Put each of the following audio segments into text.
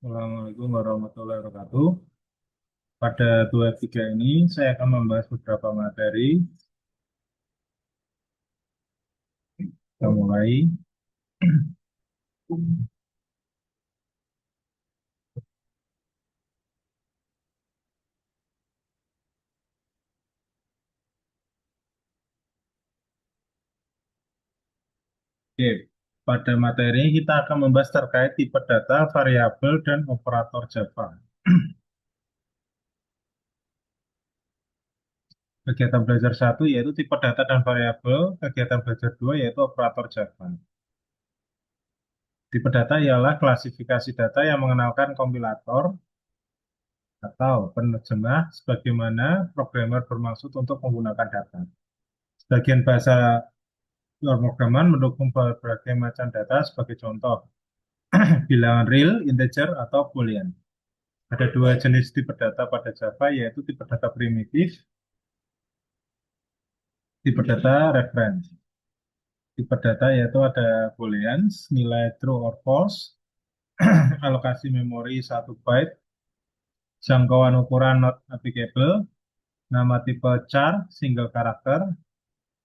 Assalamualaikum warahmatullahi wabarakatuh. Pada 23 ini saya akan membahas beberapa materi. Kita mulai. Oke, pada materi ini kita akan membahas terkait tipe data, variabel, dan operator Java. Kegiatan belajar satu yaitu tipe data dan variabel, kegiatan belajar dua yaitu operator Java. Tipe data ialah klasifikasi data yang mengenalkan kompilator atau penerjemah sebagaimana programmer bermaksud untuk menggunakan data. Sebagian bahasa pemrograman mendukung berbagai macam data sebagai contoh, bilangan real, integer, atau boolean. Ada dua jenis tipe data pada Java, yaitu tipe data primitif, tipe data reference. Tipe data yaitu ada booleans, nilai true or false, alokasi memori 1 byte, jangkauan ukuran not applicable, nama tipe char, single karakter,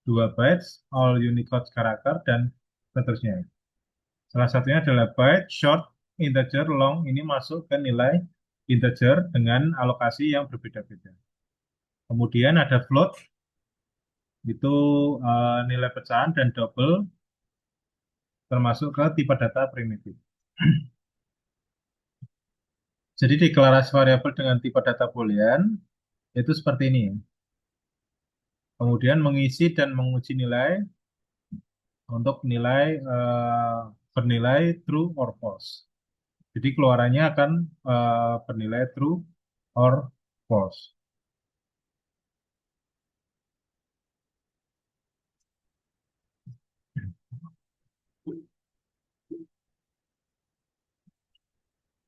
2 bytes, all Unicode karakter, dan seterusnya. Salah satunya adalah byte, short, integer, long. Ini masuk ke nilai integer dengan alokasi yang berbeda-beda. Kemudian ada float, itu nilai pecahan, dan double, termasuk ke tipe data primitif. Jadi deklarasi variabel dengan tipe data boolean itu seperti ini. Kemudian mengisi dan menguji nilai untuk nilai bernilai true or false. Jadi keluarannya akan bernilai true or false.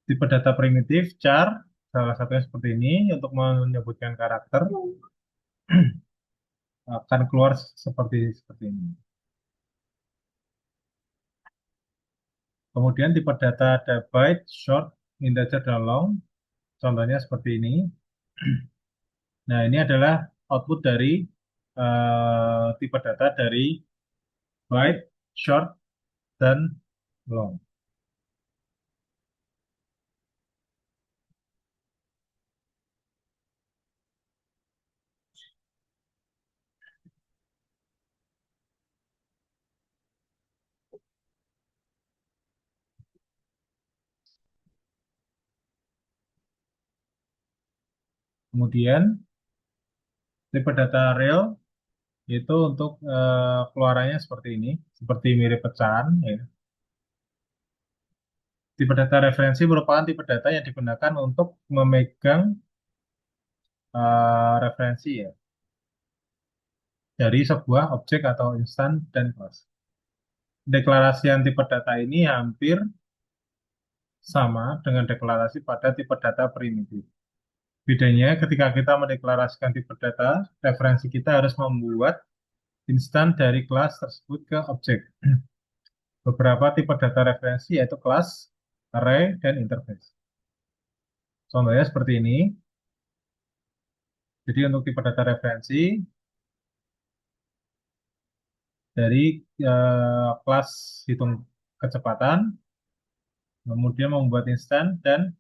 Tipe data primitif, char, salah satunya seperti ini, untuk menyebutkan karakter, akan keluar seperti ini. Kemudian tipe data ada byte, short, integer, dan long. Contohnya seperti ini. Nah, ini adalah output dari tipe data dari byte, short, dan long. Kemudian tipe data real itu untuk keluarannya seperti ini, seperti mirip pecahan, ya. Tipe data referensi merupakan tipe data yang digunakan untuk memegang referensi, ya, dari sebuah objek atau instan dan kelas. Deklarasian tipe data ini hampir sama dengan deklarasi pada tipe data primitif. Bedanya ketika kita mendeklarasikan tipe data, referensi kita harus membuat instan dari kelas tersebut ke objek. Beberapa tipe data referensi yaitu kelas, array, dan interface. Contohnya seperti ini. Jadi untuk tipe data referensi dari kelas hitung kecepatan, kemudian membuat instan dan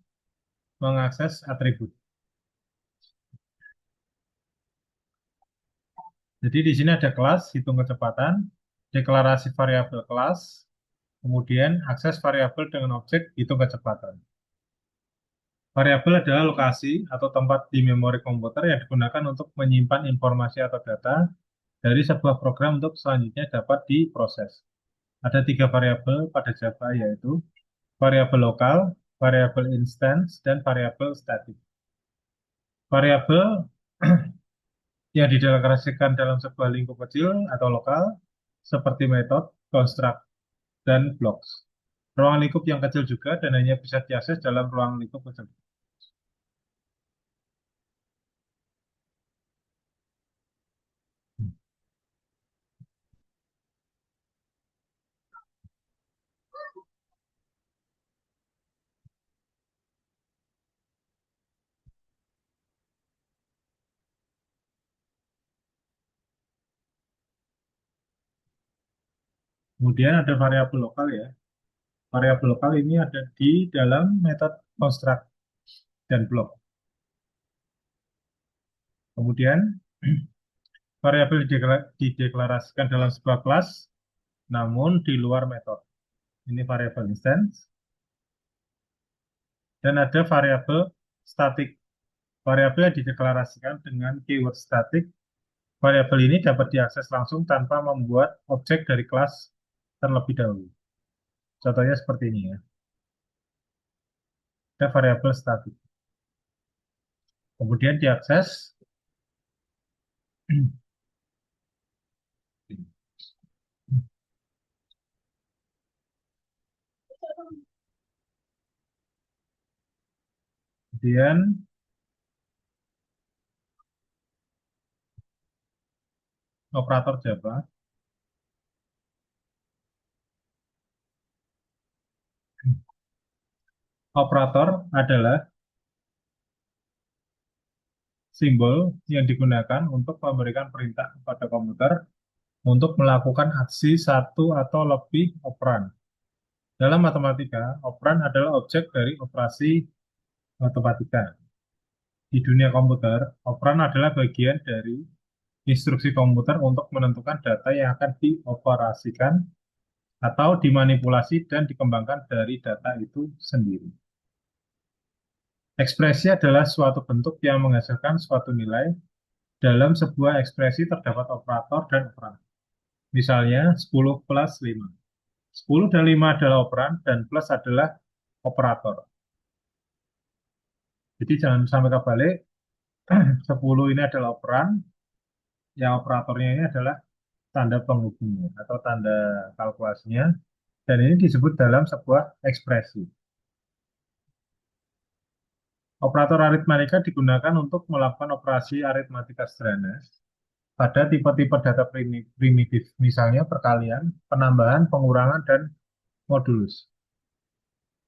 mengakses atribut. Jadi di sini ada kelas hitung kecepatan, deklarasi variabel kelas, kemudian akses variabel dengan objek hitung kecepatan. Variabel adalah lokasi atau tempat di memori komputer yang digunakan untuk menyimpan informasi atau data dari sebuah program untuk selanjutnya dapat diproses. Ada 3 variabel pada Java, yaitu variabel lokal, variabel instance, dan variabel static. Variabel yang dideklarasikan dalam sebuah lingkup kecil atau lokal, seperti metode, construct, dan blocks. Ruang lingkup yang kecil juga dan hanya bisa diakses dalam ruang lingkup kecil. Kemudian ada variabel lokal ya. Variabel lokal ini ada di dalam metode construct dan block. Kemudian variabel dideklarasikan dalam sebuah kelas, namun di luar metode. Ini variabel instance. Dan ada variabel static. Variabel yang dideklarasikan dengan keyword static. Variabel ini dapat diakses langsung tanpa membuat objek dari kelas terlebih dahulu. Contohnya seperti ini ya. Ada variabel static. Kemudian diakses. Kemudian operator Java. Operator adalah simbol yang digunakan untuk memberikan perintah kepada komputer untuk melakukan aksi satu atau lebih operan. Dalam matematika, operan adalah objek dari operasi matematika. Di dunia komputer, operan adalah bagian dari instruksi komputer untuk menentukan data yang akan dioperasikan atau dimanipulasi dan dikembangkan dari data itu sendiri. Ekspresi adalah suatu bentuk yang menghasilkan suatu nilai. Dalam sebuah ekspresi terdapat operator dan operan. Misalnya 10 plus 5. 10 dan 5 adalah operan dan plus adalah operator. Jadi jangan sampai kebalik, 10 ini adalah operan, yang operatornya ini adalah tanda penghubungnya atau tanda kalkulasinya, dan ini disebut dalam sebuah ekspresi. Operator aritmatika digunakan untuk melakukan operasi aritmatika sederhana pada tipe-tipe data primitif, misalnya perkalian, penambahan, pengurangan, dan modulus.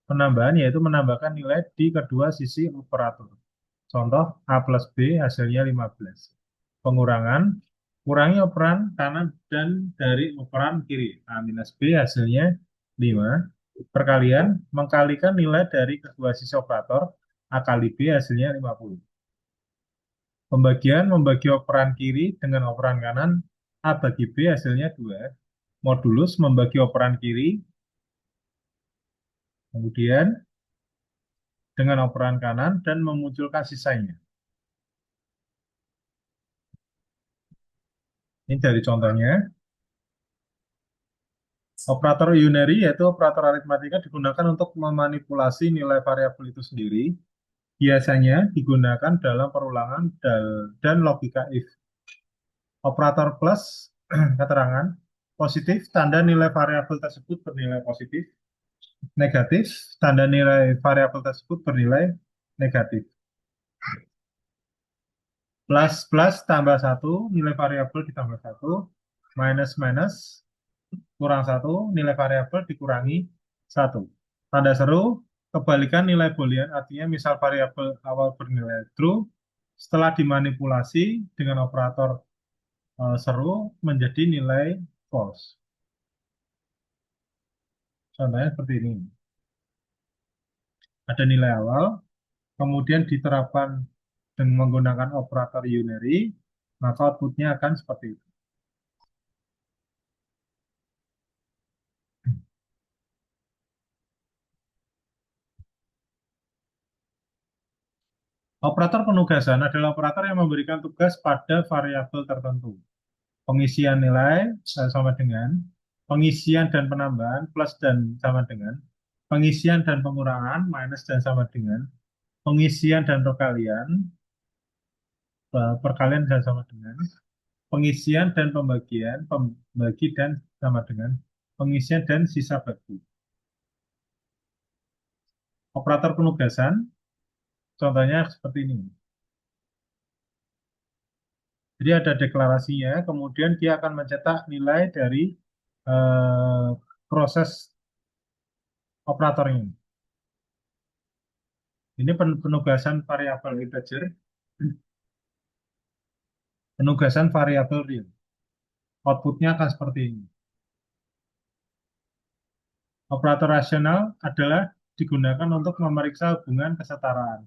Penambahan yaitu menambahkan nilai di kedua sisi operator. Contoh, A plus B hasilnya 15. Pengurangan, kurangi operan kanan dan dari operan kiri. A minus B hasilnya 5. Perkalian, mengkalikan nilai dari kedua sisi operator. A kali B hasilnya 50. Pembagian, membagi operan kiri dengan operan kanan. A bagi B hasilnya 2. Modulus, membagi operan kiri. Kemudian, dengan operan kanan dan memunculkan sisanya. Ini dari contohnya. Operator unary yaitu operator aritmatika digunakan untuk memanipulasi nilai variabel itu sendiri. Biasanya digunakan dalam perulangan dan logika if. Operator plus keterangan positif tanda nilai variabel tersebut bernilai positif. Negatif tanda nilai variabel tersebut bernilai negatif. Plus plus tambah satu nilai variabel ditambah satu. Minus minus kurang satu nilai variabel dikurangi satu. Tanda seru, kebalikan nilai boolean, artinya misal variabel awal bernilai true, setelah dimanipulasi dengan operator seru menjadi nilai false. Contohnya seperti ini. Ada nilai awal, kemudian diterapkan dengan menggunakan operator unary, maka outputnya akan seperti itu. Operator penugasan adalah operator yang memberikan tugas pada variabel tertentu. Pengisian nilai sama dengan, pengisian dan penambahan plus dan sama dengan, pengisian dan pengurangan minus dan sama dengan, pengisian dan perkalian dan sama dengan, pengisian dan pembagian, pembagi dan sama dengan, pengisian dan sisa bagi. Operator penugasan, contohnya seperti ini. Jadi ada deklarasinya, kemudian dia akan mencetak nilai dari eh, proses operator ini. Ini penugasan variabel integer, penugasan variabel real. Outputnya akan seperti ini. Operator rasional adalah digunakan untuk memeriksa hubungan kesetaraan.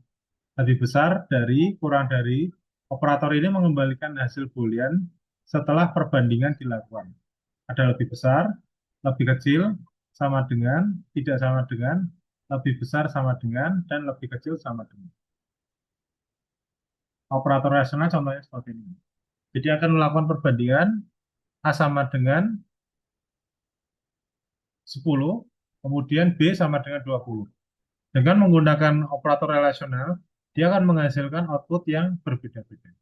Lebih besar dari, kurang dari, operator ini mengembalikan hasil boolean setelah perbandingan dilakukan. Ada lebih besar, lebih kecil, sama dengan, tidak sama dengan, lebih besar sama dengan, dan lebih kecil sama dengan. Operator rasional contohnya seperti ini. Jadi akan melakukan perbandingan A sama dengan 10, kemudian B sama dengan 20. Dengan menggunakan operator relasional, dia akan menghasilkan output yang berbeda-beda.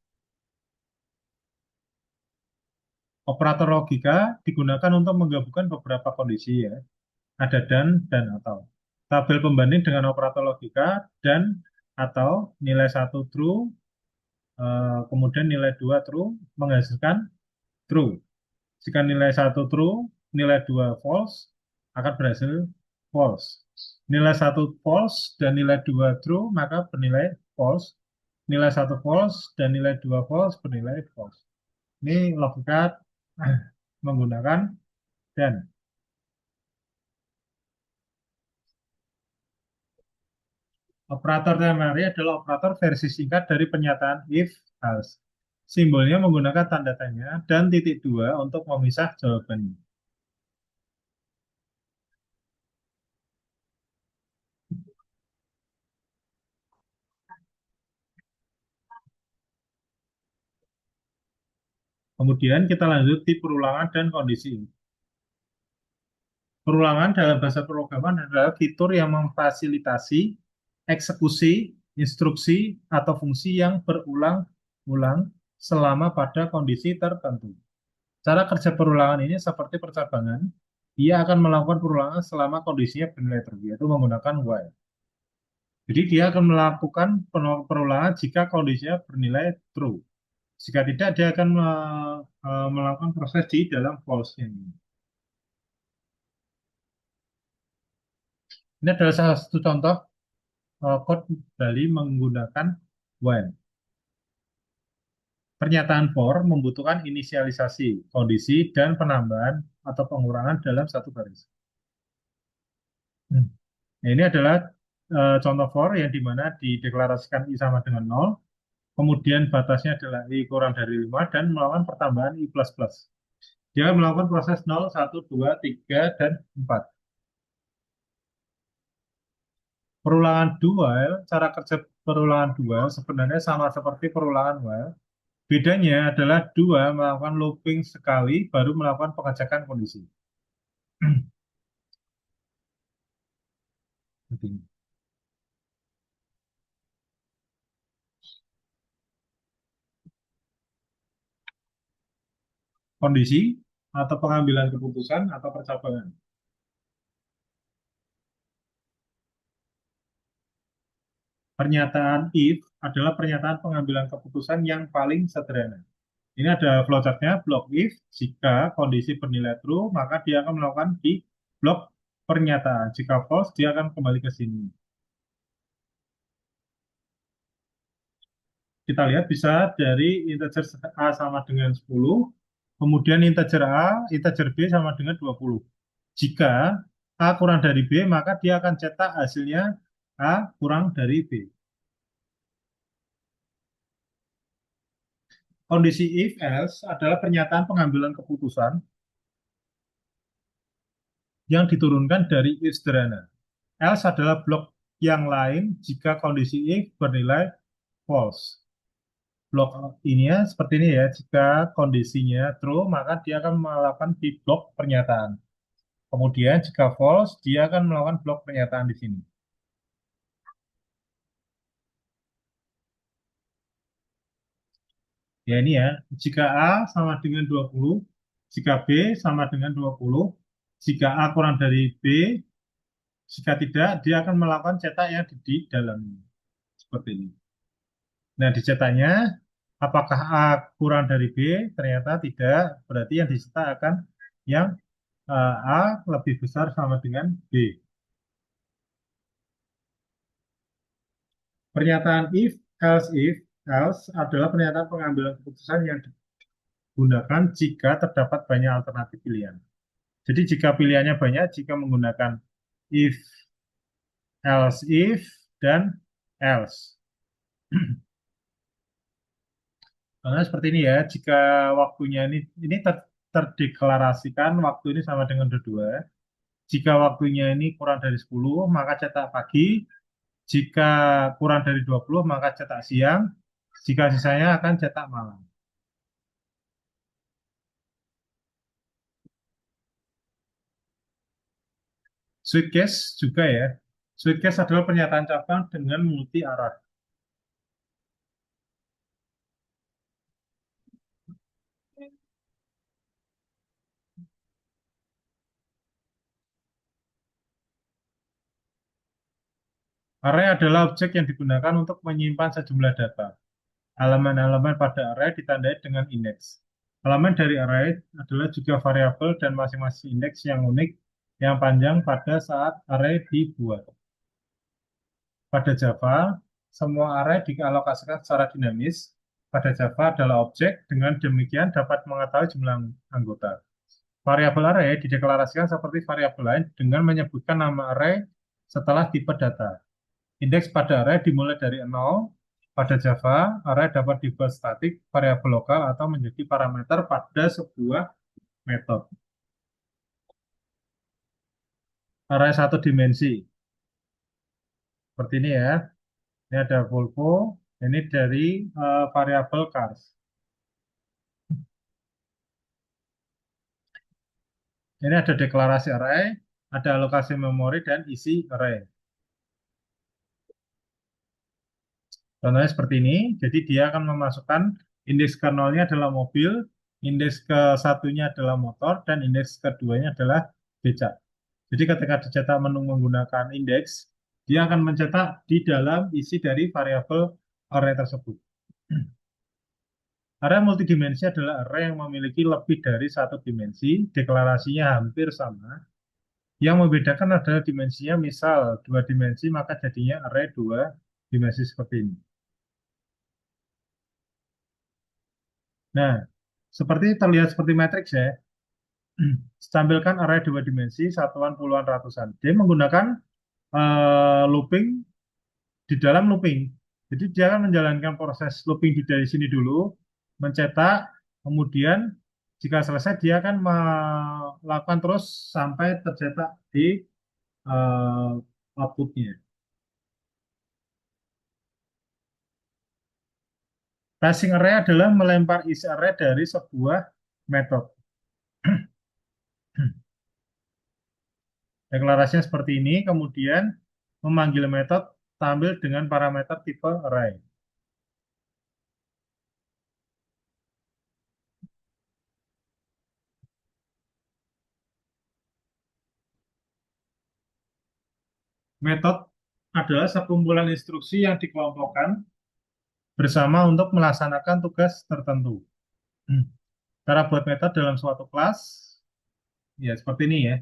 Operator logika digunakan untuk menggabungkan beberapa kondisi ya. Ada dan atau. Tabel pembanding dengan operator logika dan atau nilai satu true, kemudian nilai 2 true menghasilkan true. Jika nilai satu true, nilai 2 false akan berhasil false. Nilai satu false dan nilai 2 true maka bernilai false. Nilai satu false dan nilai 2 false bernilai false. Ini logika menggunakan dan. Operator ternary adalah operator versi singkat dari pernyataan if else. Simbolnya menggunakan tanda tanya dan titik dua untuk memisah jawabannya. Kemudian kita lanjut di perulangan dan kondisi. Perulangan dalam bahasa pemrograman adalah fitur yang memfasilitasi eksekusi, instruksi, atau fungsi yang berulang-ulang selama pada kondisi tertentu. Cara kerja perulangan ini seperti percabangan, ia akan melakukan perulangan selama kondisinya bernilai true, yaitu menggunakan while. Jadi dia akan melakukan perulangan jika kondisinya bernilai true. Jika tidak, dia akan melakukan proses di dalam false-nya. Ini adalah salah satu contoh code Bali menggunakan while. Pernyataan for membutuhkan inisialisasi, kondisi, dan penambahan atau pengurangan dalam satu baris. Nah, ini adalah contoh for yang dimana dideklarasikan I sama dengan 0, kemudian batasnya adalah I kurang dari 5, dan melakukan pertambahan I++. Dia melakukan proses 0, 1, 2, 3, dan 4. Perulangan dual, cara kerja perulangan dual sebenarnya sama seperti perulangan while. Bedanya adalah dua melakukan looping sekali baru melakukan pengecekan kondisi. Kondisi atau pengambilan keputusan atau percabangan. Pernyataan if adalah pernyataan pengambilan keputusan yang paling sederhana. Ini ada flowchartnya, blok if, jika kondisi bernilai true, maka dia akan melakukan di blok pernyataan. Jika false, dia akan kembali ke sini. Kita lihat bisa dari integer A sama dengan 10, kemudian integer A, integer B sama dengan 20. Jika A kurang dari B, maka dia akan cetak hasilnya A kurang dari B. Kondisi if else adalah pernyataan pengambilan keputusan yang diturunkan dari if sederhana. Else adalah blok yang lain jika kondisi if bernilai false. Blok ini ya seperti ini ya, jika kondisinya true maka dia akan melakukan di blok pernyataan. Kemudian jika false dia akan melakukan blok pernyataan di sini. Ya ini ya, jika A sama dengan 20, jika B sama dengan 20, jika A kurang dari B, jika tidak, dia akan melakukan cetak yang di dalamnya. Seperti ini. Nah, dicetaknya, apakah A kurang dari B? Ternyata tidak, berarti yang dicetak akan yang A lebih besar sama dengan B. Pernyataan else adalah pernyataan pengambilan keputusan yang digunakan jika terdapat banyak alternatif pilihan. Jadi jika pilihannya banyak, jika menggunakan if, else if, dan else. Karena seperti ini ya, jika waktunya ini terdeklarasikan waktu ini sama dengan dua. Jika waktunya ini kurang dari 10, maka cetak pagi. Jika kurang dari 20, maka cetak siang. Jika sisanya akan cetak malam. Suitcase juga ya. Suitcase adalah pernyataan cabang dengan multi arah. Array adalah objek yang digunakan untuk menyimpan sejumlah data. Elemen-elemen pada array ditandai dengan indeks. Elemen dari array adalah juga variabel dan masing-masing indeks yang unik yang panjang pada saat array dibuat. Pada Java, semua array dialokasikan secara dinamis. Pada Java adalah objek, dengan demikian dapat mengetahui jumlah anggota. Variabel array dideklarasikan seperti variabel lain dengan menyebutkan nama array setelah tipe data. Indeks pada array dimulai dari 0. Pada Java, array dapat dibuat statik, variabel lokal, atau menjadi parameter pada sebuah metode. Array satu dimensi. Seperti ini ya. Ini ada Volvo, ini dari variabel cars. Ini ada deklarasi array, ada alokasi memori, dan isi array. Contohnya seperti ini, jadi dia akan memasukkan indeks ke nolnya adalah mobil, indeks ke satunya adalah motor, dan indeks keduanya adalah becak. Jadi ketika dicetak menu menggunakan indeks, dia akan mencetak di dalam isi dari variabel array tersebut. Array multidimensi adalah array yang memiliki lebih dari satu dimensi, deklarasinya hampir sama. Yang membedakan adalah dimensinya, misal dua dimensi, maka jadinya array dua dimensi seperti ini. Nah, seperti terlihat seperti matriks ya. Tampilkan array dua dimensi, satuan puluhan ratusan. Dia menggunakan looping di dalam looping. Jadi dia akan menjalankan proses looping dari sini dulu, mencetak, kemudian jika selesai dia akan melakukan terus sampai tercetak di outputnya. Passing array adalah melempar isi array dari sebuah metode. Deklarasinya seperti ini, kemudian memanggil metode tampil dengan parameter tipe array. Metode adalah sekumpulan instruksi yang dikelompokkan bersama untuk melaksanakan tugas tertentu. Cara buat metode dalam suatu kelas, ya seperti ini ya.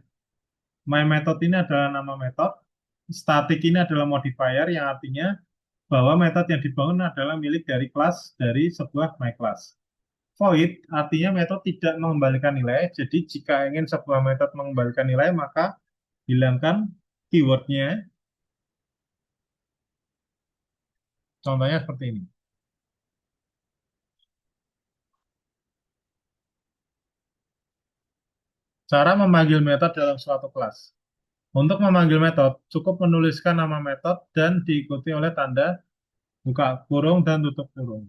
My method ini adalah nama metode, static ini adalah modifier yang artinya bahwa metode yang dibangun adalah milik dari kelas dari sebuah my class. Void artinya metode tidak mengembalikan nilai, jadi jika ingin sebuah metode mengembalikan nilai, maka hilangkan keywordnya. Contohnya seperti ini. Cara memanggil metode dalam suatu kelas. Untuk memanggil metode, cukup menuliskan nama metode dan diikuti oleh tanda buka kurung dan tutup kurung.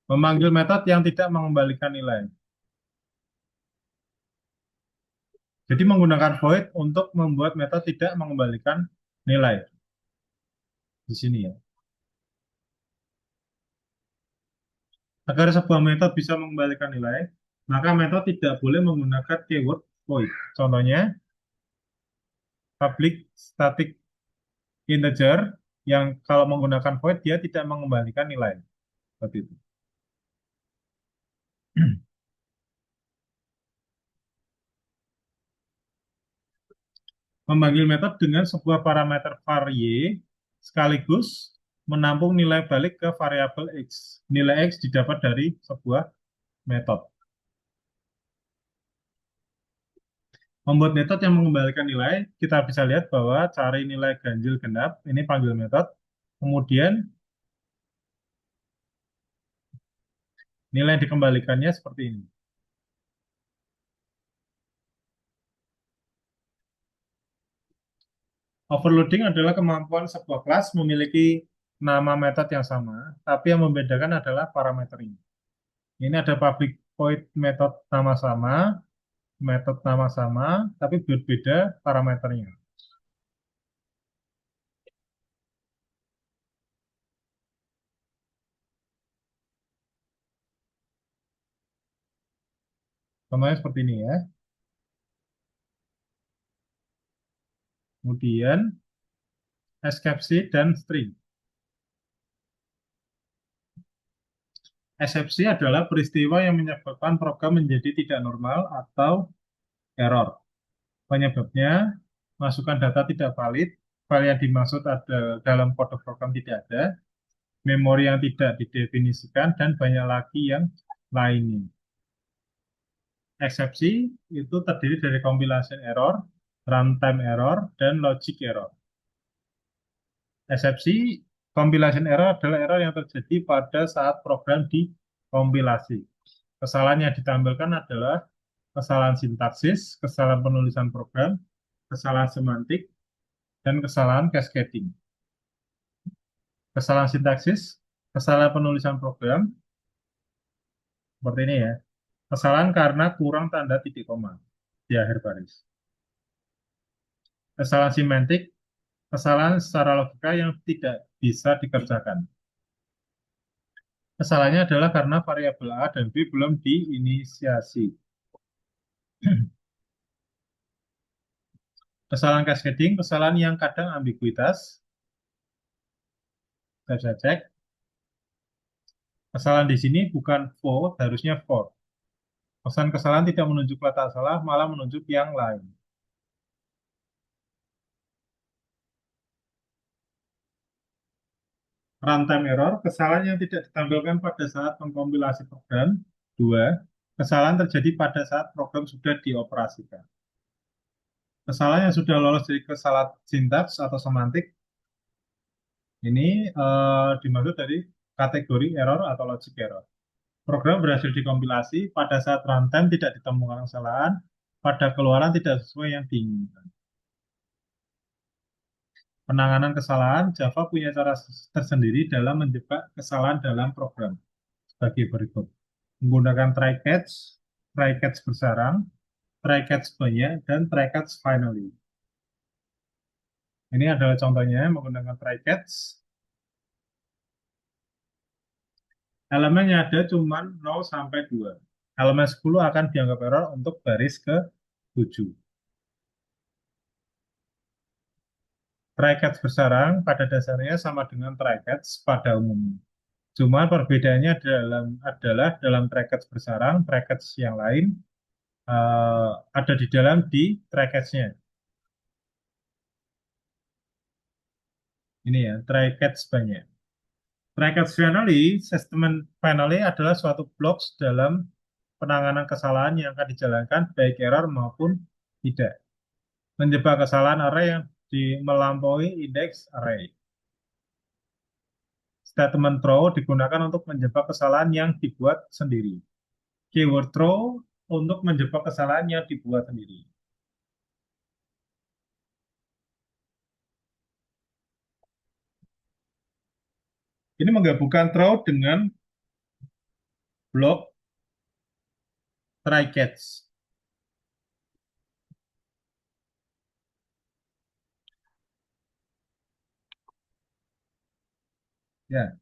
Memanggil metode yang tidak mengembalikan nilai. Jadi menggunakan void untuk membuat metode tidak mengembalikan nilai. Di sini ya. Agar sebuah metode bisa mengembalikan nilai, maka metode tidak boleh menggunakan keyword void. Contohnya, public static integer yang kalau menggunakan void dia tidak mengembalikan nilai. Seperti itu. Memanggil metode dengan sebuah parameter var y sekaligus menampung nilai balik ke variabel x. Nilai x didapat dari sebuah metode. Membuat metode yang mengembalikan nilai, kita bisa lihat bahwa cari nilai ganjil genap, ini panggil metode. Kemudian nilai yang dikembalikannya seperti ini. Overloading adalah kemampuan sebuah kelas memiliki nama metode yang sama, tapi yang membedakan adalah parameternya. Ini ada public void metode nama sama, metode nama sama, tapi berbeda parameternya. Contohnya seperti ini ya. Kemudian eksepsi dan string. Eksepsi adalah peristiwa yang menyebabkan program menjadi tidak normal atau error. Penyebabnya, masukan data tidak valid, file yang dimaksud ada dalam kode program tidak ada, memori yang tidak didefinisikan, dan banyak lagi yang lainnya. Eksepsi itu terdiri dari compilation error, runtime error, dan logic error. Eksepsi compilation error adalah error yang terjadi pada saat program dikompilasi. Kesalahan yang ditampilkan adalah kesalahan sintaksis, kesalahan penulisan program, kesalahan semantik, dan kesalahan cascading. Kesalahan sintaksis, kesalahan penulisan program, seperti ini ya. Kesalahan karena kurang tanda titik koma di akhir baris. Kesalahan semantik, kesalahan secara logika yang tidak bisa dikerjakan. Kesalahannya adalah karena variabel A dan B belum diinisiasi. Kesalahan cascading, kesalahan yang kadang ambiguitas. Saya bisa cek. Kesalahan di sini bukan for, harusnya for. Pesan kesalahan tidak menunjuk letak salah, malah menunjuk yang lain. Runtime error, kesalahan yang tidak ditampilkan pada saat mengkompilasi program. Dua, kesalahan terjadi pada saat program sudah dioperasikan. Kesalahan yang sudah lolos dari kesalahan sintaks atau semantik, ini dimaksud dari kategori error atau logic error. Program berhasil dikompilasi, pada saat runtime tidak ditemukan kesalahan, pada keluaran tidak sesuai yang diinginkan. Penanganan kesalahan, Java punya cara tersendiri dalam menjebak kesalahan dalam program sebagai berikut. Menggunakan try-catch, try-catch bersarang, try-catch banyak, dan try-catch finally. Ini adalah contohnya menggunakan try-catch. Elemen yang ada cuma 0 sampai 2. Elemen 10 akan dianggap error untuk baris ke 7. Try-catch bersarang pada dasarnya sama dengan try-catch pada umumnya. Cuma perbedaannya adalah dalam try-catch bersarang, try-catch yang lain ada di dalam di try-catch-nya. Ini ya, try-catch banyak. Try-catch finally, sistem finally adalah suatu blok dalam penanganan kesalahan yang akan dijalankan baik error maupun tidak. Menjebak kesalahan array yang melampaui indeks array. Statement throw digunakan untuk menjebak kesalahan yang dibuat sendiri. Keyword throw untuk menjebak kesalahan yang dibuat sendiri. Ini menggabungkan throw dengan blok try catch. Ya,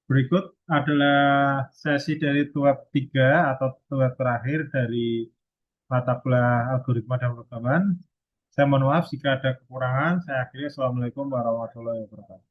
berikut adalah sesi dari tuat 3 atau tuat terakhir dari mata kuliah algoritma dan programan. Saya mohon maaf jika ada kekurangan. Saya akhiri. Assalamualaikum warahmatullahi wabarakatuh.